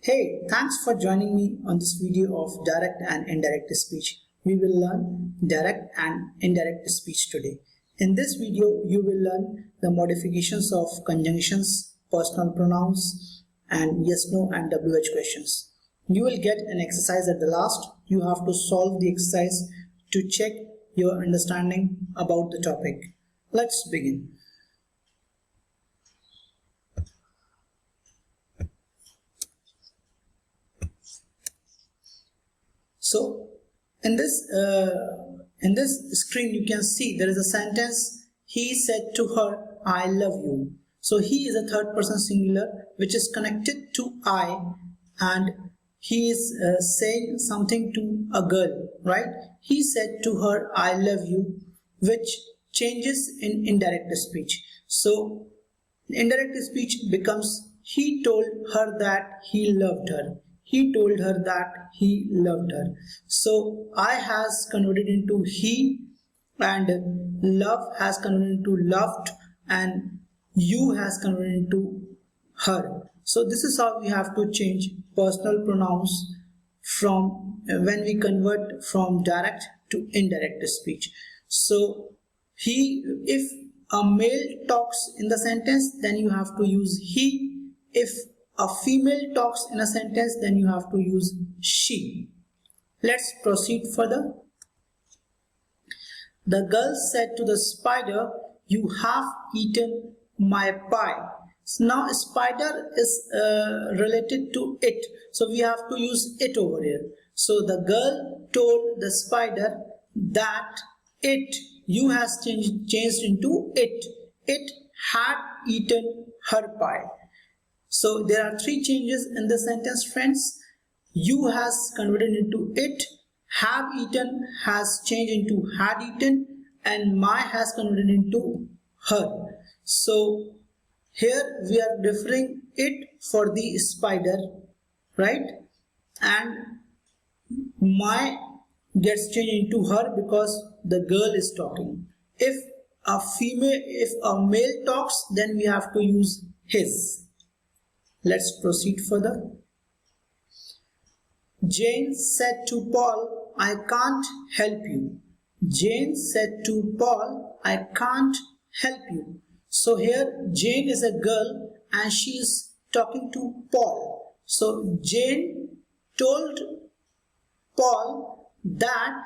Hey, thanks for joining me on this video of direct and indirect speech. We will learn direct and indirect speech today. In this video, you will learn the modifications of conjunctions, personal pronouns, and yes, no, and WH questions. You will get an exercise at the last. You have to solve the exercise to check your understanding about the topic. Let's begin. So in this screen you can see there is a sentence, he said to her, I love you. So he is a third person singular which is connected to I, and he is saying something to a girl, right? He said to her, I love you, which changes in indirect speech. So indirect speech becomes, he told her that he loved her. He told her that he loved her. So I has converted into he, and love has converted into loved, and you has converted into her. So this is how we have to change personal pronouns from when we convert from direct to indirect speech. So if a male talks in the sentence, then you have to use he. If a female talks in a sentence, then you have to use she. Let's proceed further. The girl said to the spider, you have eaten my pie. So now spider is related to it, so we have to use it over here. So the girl told the spider that it, you has changed into it had eaten her pie. So there are three changes in the sentence, friends. You has converted into it, have eaten has changed into had eaten, and my has converted into her. So here we are referring it for the spider, right? And my gets changed into her because the girl is talking. If a male talks, then we have to use his. Let's proceed further. Jane said to Paul, I can't help you. Jane said to Paul, I can't help you. So here Jane is a girl and she is talking to Paul. So Jane told Paul that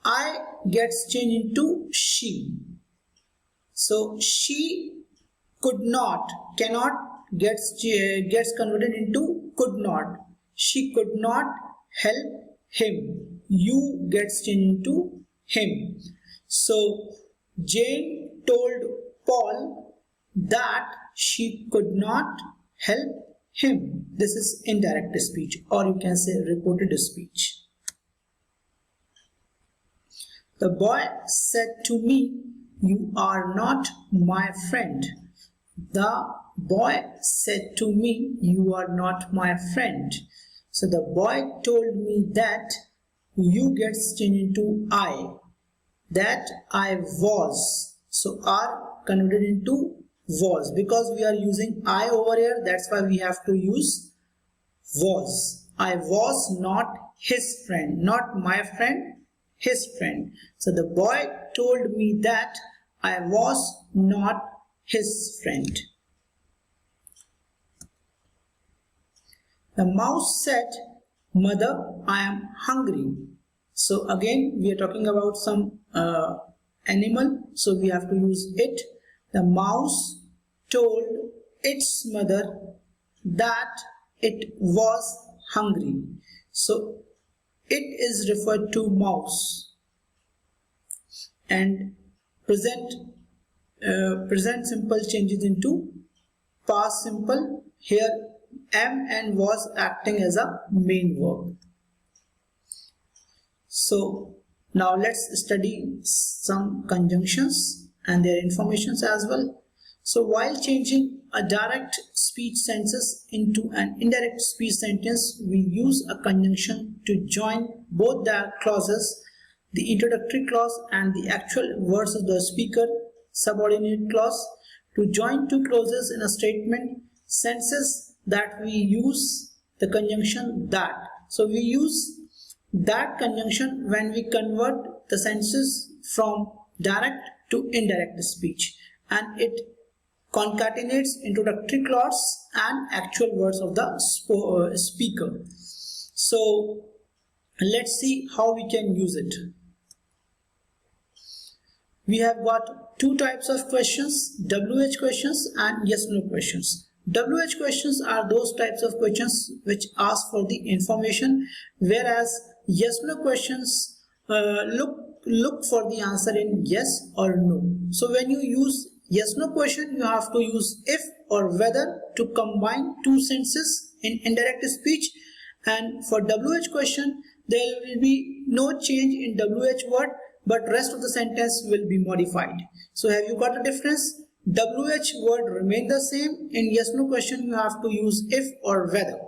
I gets changed into she. So she cannot gets converted into could not. She could not help him. You gets changed into him. So Jane told Paul that she could not help him. This is indirect speech, or you can say reported speech. The boy said to me, you are not my friend. The boy said to me, you are not my friend. So the boy told me that you gets changed into I, that I was. So are converted into was, because we are using I over here, that's why we have to use was. I was not his friend, not my friend, his friend. So the boy told me that I was not his friend. The mouse said, Mother, I am hungry. So again we are talking about some animal, so we have to use it. The mouse told its mother that it was hungry. So it is referred to mouse. And present simple changes into past simple. Here am and was acting as a main verb. So now let's study some conjunctions and their informations as well. So while changing a direct speech sentence into an indirect speech sentence, we use a conjunction to join both the clauses, the introductory clause and the actual words of the speaker, subordinate clause. To join two clauses in a statement, sentences that we use the conjunction that. So we use that conjunction when we convert the sentences from direct to indirect speech, and it concatenates introductory clause and actual words of the speaker. So let's see how we can use it. We have got two types of questions, WH questions and yes/no questions. WH questions are those types of questions which ask for the information, whereas yes/no questions look for the answer in yes or no. So when you use yes/no question, you have to use if or whether to combine two sentences in indirect speech, and for WH question there will be no change in WH word, but rest of the sentence will be modified. So have you got a difference? WH word remain the same. In yes/no question you have to use if or whether.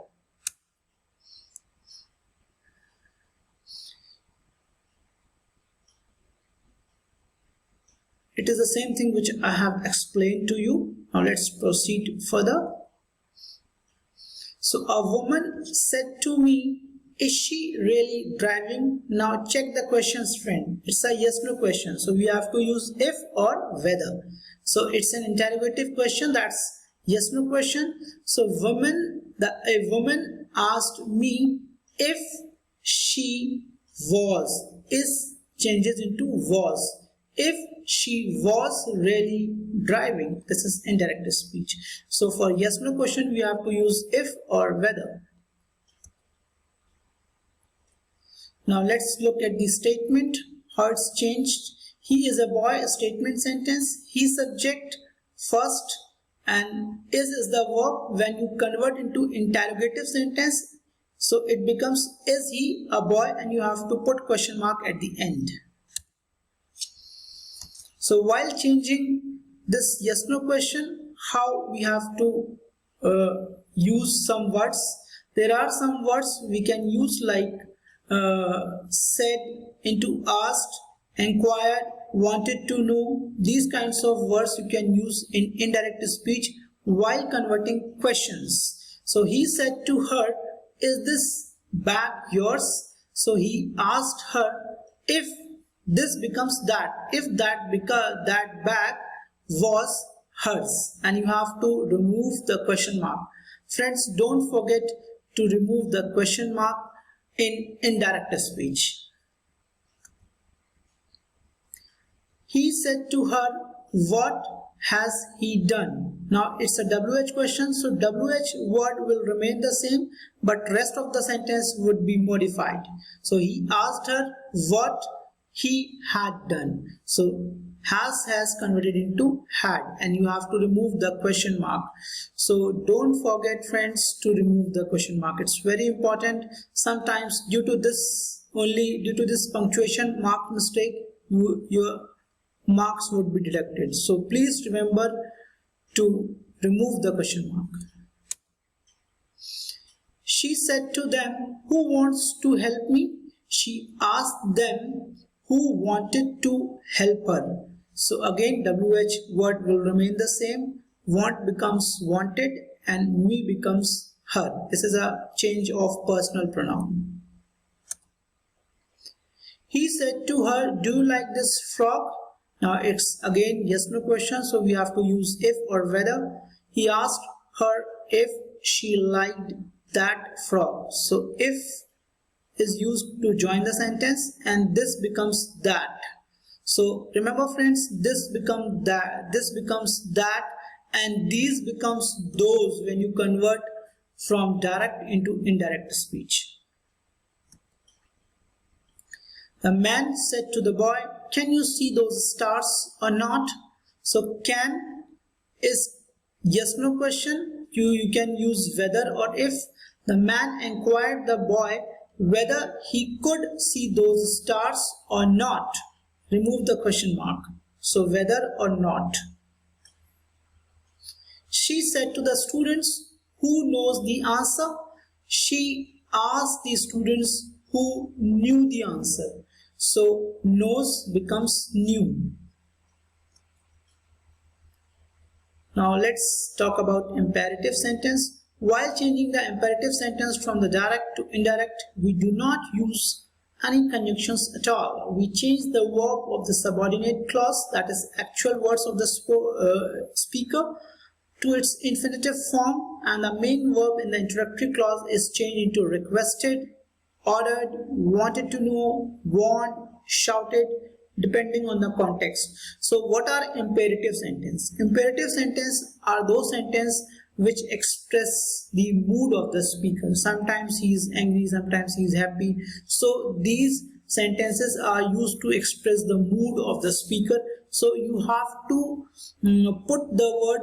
It is the same thing which I have explained to you. Now let's proceed further. So a woman said to me, is she really driving? Now check the questions, friend. It's a yes/no question. So we have to use if or whether. So it's an interrogative question, that's yes/no question. So a woman asked me if she was. Is changes into was. If she was really driving. This is indirect speech. So for yes/no question we have to use if or whether. Now let's look at the statement, how it's changed. He is a boy, a statement sentence. He subject first and is the verb. When you convert into interrogative sentence, so it becomes is he a boy, and you have to put question mark at the end. So while changing this yes/no question, how we have to use some words. There are some words we can use like said into asked, inquired, wanted to know. These kinds of words you can use in indirect speech while converting questions. So he said to her, is this bag yours? So he asked her if this becomes that, if that bag was hers, and you have to remove the question mark. Friends, don't forget to remove the question mark in indirect speech. He said to her, what has he done? Now it's a WH question, so WH word will remain the same, but rest of the sentence would be modified. So he asked her what he had done. So has converted into had, and you have to remove the question mark. So don't forget, friends, to remove the question mark. It's very important. Sometimes due to this punctuation mark mistake, your marks would be deducted. So please remember to remove the question mark. She said to them, who wants to help me? She asked them who wanted to help her. So again, WH word will remain the same. Want becomes wanted and me becomes her. This is a change of personal pronoun. He said to her, do you like this frock? Now it's again yes/no question, so we have to use if or whether. He asked her if she liked that frock. So if is used to join the sentence, and this becomes that. So remember, friends, this becomes that, and these becomes those when you convert from direct into indirect speech. The man said to the boy, can you see those stars or not? So can is yes/no question. You can use whether or if. The man inquired the boy whether he could see those stars or not. Remove the question mark. So whether or not. She said to the students, who knows the answer? She asked the students who knew the answer. So knows becomes knew. Now let's talk about imperative sentence. While changing the imperative sentence from the direct to indirect, we do not use any conjunctions at all. We change the verb of the subordinate clause, that is actual words of the speaker, to its infinitive form, and the main verb in the introductory clause is changed into requested, ordered, wanted to know, want, shouted, depending on the context. So what are imperative sentences? Imperative sentences are those sentences which express the mood of the speaker. Sometimes he is angry, sometimes he is happy. So these sentences are used to express the mood of the speaker. So you have to put the word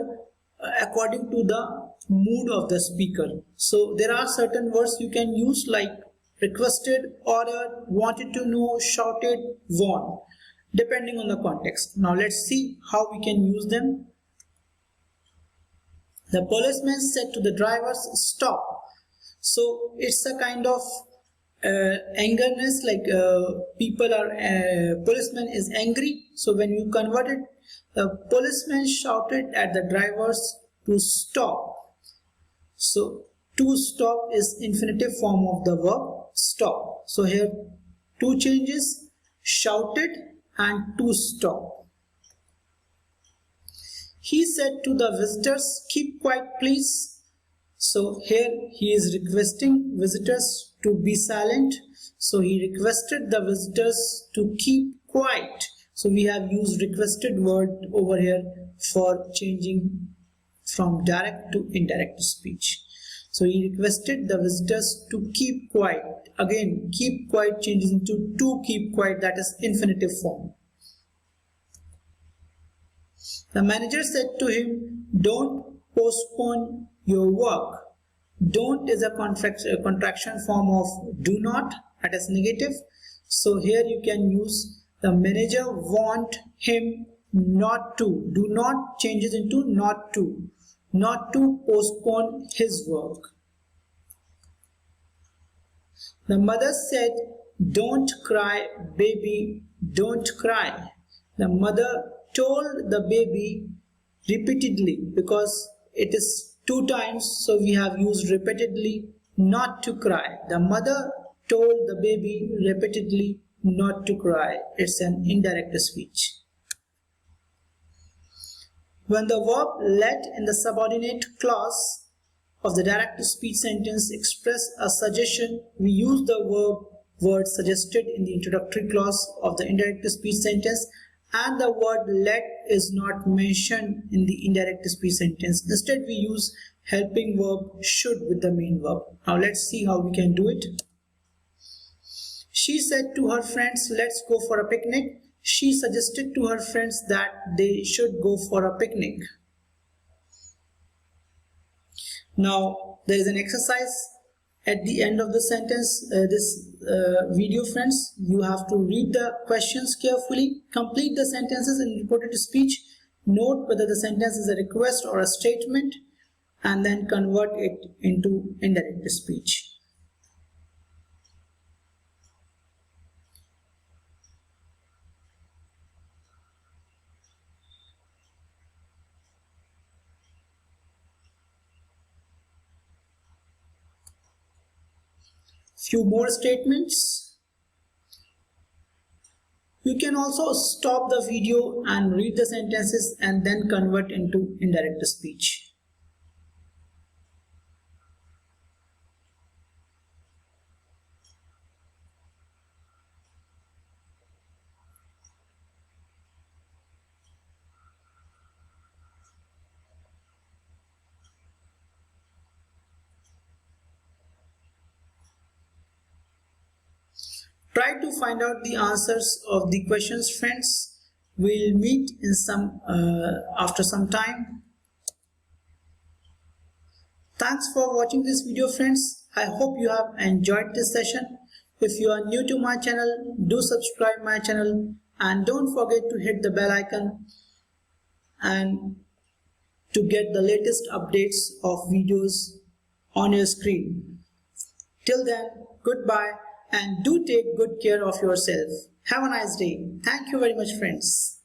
according to the mood of the speaker. So there are certain words you can use like requested, ordered, wanted to know, shouted, want, depending on the context. Now let's see how we can use them. The policeman said to the drivers, stop. So it's a kind of angerness, like policeman is angry. So when you convert it, the policeman shouted at the drivers to stop. So to stop is infinitive form of the verb stop. So here two changes, shouted and to stop. He said to the visitors, keep quiet please. So here he is requesting visitors to be silent. So he requested the visitors to keep quiet. So we have used requested word over here for changing from direct to indirect speech. So he requested the visitors to keep quiet. Again, keep quiet changes into to keep quiet, that is infinitive form. The manager said to him, don't postpone your work. Don't is a contraction form of do not, that is negative. So here you can use the manager want him not to. Do not changes into not to postpone his work. The mother said, don't cry, baby, don't cry. The mother told the baby repeatedly, because it is two times, so we have used repeatedly not to cry. The mother told the baby repeatedly not to cry. It's an indirect speech. When the verb let in the subordinate clause of the direct speech sentence express a suggestion, we use the word suggested in the introductory clause of the indirect speech sentence, and the word let is not mentioned in the indirect speech sentence. Instead, we use helping verb should with the main verb. Now let's see how we can do it. She said to her friends, let's go for a picnic. She suggested to her friends that they should go for a picnic. Now there is an exercise at the end of the sentence, this video friends. You have to read the questions carefully, complete the sentences in reported speech, note whether the sentence is a request or a statement, and then convert it into indirect speech. Few more statements. You can also stop the video and read the sentences and then convert into indirect speech. Try to find out the answers of the questions, friends. We'll meet in after some time. Thanks for watching this video, friends. I hope you have enjoyed this session. If you are new to my channel, do subscribe my channel and don't forget to hit the bell icon and to get the latest updates of videos on your screen. Till then, goodbye. And do take good care of yourself. Have a nice day. Thank you very much, friends.